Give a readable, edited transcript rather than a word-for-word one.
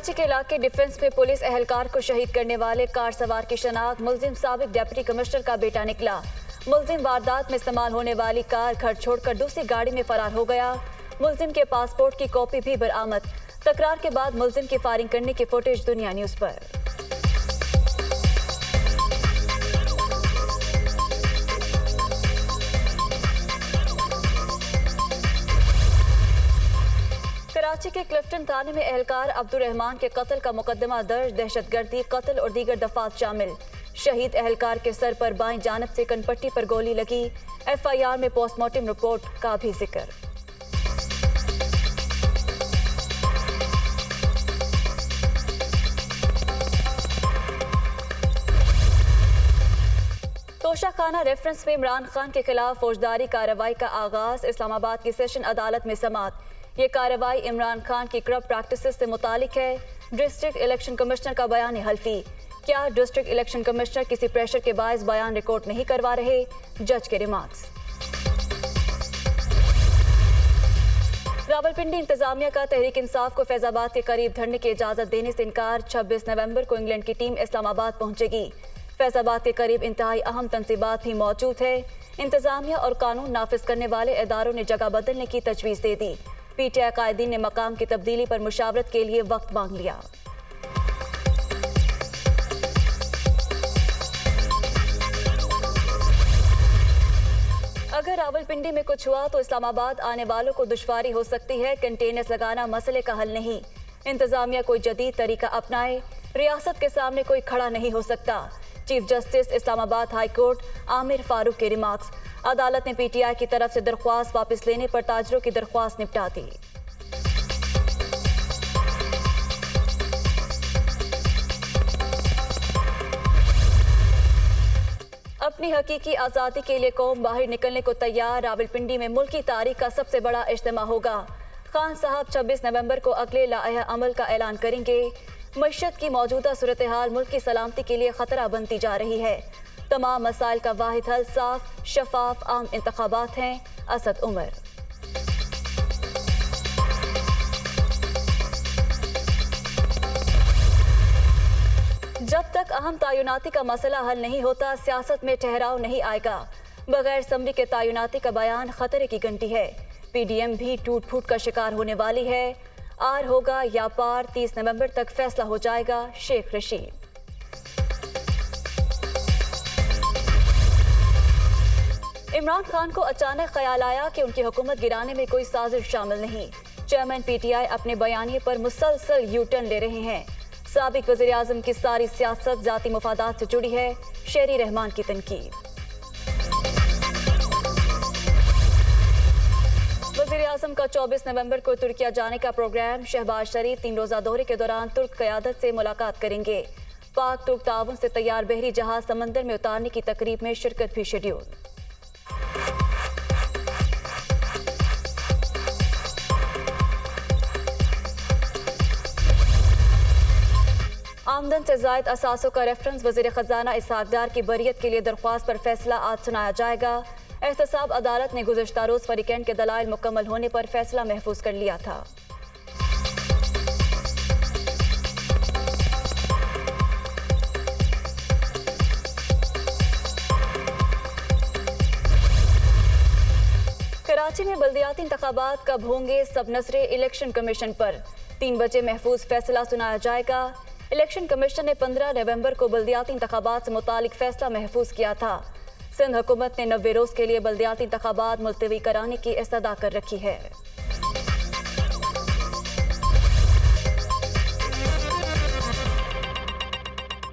कराची के इलाके डिफेंस में पुलिस एहलकार को शहीद करने वाले कार सवार की शनाख्त मुलजिम साबिक डिप्टी कमिश्नर का बेटा निकला। मुलजिम वारदात में इस्तेमाल होने वाली कार घर छोड़कर दूसरी गाड़ी में फरार हो गया। मुलजिम के पासपोर्ट की कॉपी भी बरामद। तकरार के बाद मुलजिम की फायरिंग करने की फुटेज दुनिया न्यूज पर। कराची के क्लिफ्टन थाने में एहलकार अब्दुल रहमान के कत्ल का मुकदमा दर्ज। दहशतगर्दी, कत्ल और दीगर दफात शामिल। शहीद एहलकार के सर पर बाईं जानब से कनपट्टी पर गोली लगी। FIR में पोस्टमार्टम रिपोर्ट का भी जिक्र। तोशाखाना रेफरेंस में इमरान खान के खिलाफ फौजदारी कार्रवाई का आगाज। इस्लामाबाद की सेशन अदालत में समाअत। ये कार्रवाई इमरान खान की करप्ट प्रैक्टिसेस से मुतालिक है। डिस्ट्रिक्ट इलेक्शन कमिश्नर का बयान हल्फी। क्या डिस्ट्रिक्ट इलेक्शन कमिश्नर किसी प्रेशर के बायस बयान रिकॉर्ड नहीं करवा रहे? जज के रिमार्क्स। रावलपिंडी इंतजामिया का तहरीक इंसाफ को फैजाबाद के करीब धरने की इजाजत देने से इनकार। 26 नवंबर को इंग्लैंड की टीम इस्लामाबाद पहुंचेगी। फैजाबाद के करीब इंतहाई अहम तंसीबात भी मौजूद है। इंतजामिया और कानून नाफिज करने वाले इदारों ने जगह बदलने की तजवीज़ दे दी। PTI कायदीन ने मकाम की तब्दीली पर मुशावरत के लिए वक्त मांग लिया। अगर रावलपिंडी में कुछ हुआ तो इस्लामाबाद आने वालों को दुश्वारी हो सकती है। कंटेनर्स लगाना मसले का हल नहीं। इंतजामिया कोई जदीद तरीका अपनाए। रियासत के सामने कोई खड़ा नहीं हो सकता। Chief justice Islamabad high court Aamir Farooq के रिमार्क्स। अदालत ने PTI की तरफ से दरख्वास्त वापस लेने पर ताजरों की दरख्वास्त निपटा दी। अपनी हकीकी आज़ादी के लिए कौम बाहर निकलने को तैयार। रावलपिंडी में मुल्की तारीख का सबसे बड़ा इज्तिमा होगा। खान साहब 26 नवंबर को अगले लाइहा अमल का ऐलान करेंगे। मईशत की मौजूदा सूरत हाल मुल्क की सलामती के लिए खतरा बनती जा रही है। तमाम मसाइल का वाहिद हल साफ, शफाफ, आम इंतखाबात हैं। असद उमर। जब तक अहम तायुनाती का मसला हल नहीं होता, सियासत में ठहराव नहीं आएगा। बगैर समरी के तायुनाती का बयान खतरे की घंटी है। PDM भी टूट फूट का शिकार होने वाली है। आर होगा या पार, 30 नवंबर तक फैसला हो जाएगा। शेख रशीद। इमरान खान को अचानक ख्याल आया कि उनकी हुकूमत गिराने में कोई साजिश शामिल नहीं। चेयरमैन PTI अपने बयानिए पर मुसलसल U-टर्न ले रहे हैं। साबिक वज़ीर आज़म की सारी सियासत जाती मुफादात से जुड़ी है। शेरी रहमान की तनकीद। वज़ीर आज़म का 24 नवंबर को तुर्किया जाने का प्रोग्राम। शहबाज शरीफ 3 रोज़ा दौरे के दौरान तुर्क क़यादत से मुलाकात करेंगे। पाक तुर्क ताउन से तैयार बहरी जहाज समंदर में उतारने की तकरीब में शिरकत भी शेड्यूल। आमदन से जायद असासों का रेफरेंस। वज़ीर ख़जाना इसहाक डार की बरियत के लिए दरख्वास्त पर फैसला आज सुनाया जाएगा। एहतसाब अदालत ने गुज़श्ता रोज़ फरीकैन के दलाइल मुकम्मल होने पर फैसला महफूज कर लिया था। कराची में बल्दियाती इंतखाबात कब होंगे? सब नजरें इलेक्शन कमीशन पर। 3 बजे महफूज फैसला सुनाया जाएगा। इलेक्शन कमीशन ने 15 नवंबर को बल्दियाती इंतखाबात से मुतालिक फैसला महफूज किया था। सिंध हुकूमत ने 90 रोज़ के लिए बल्दियाती इंतखाबात मुलतवी कराने की इस्तदा कर रखी है।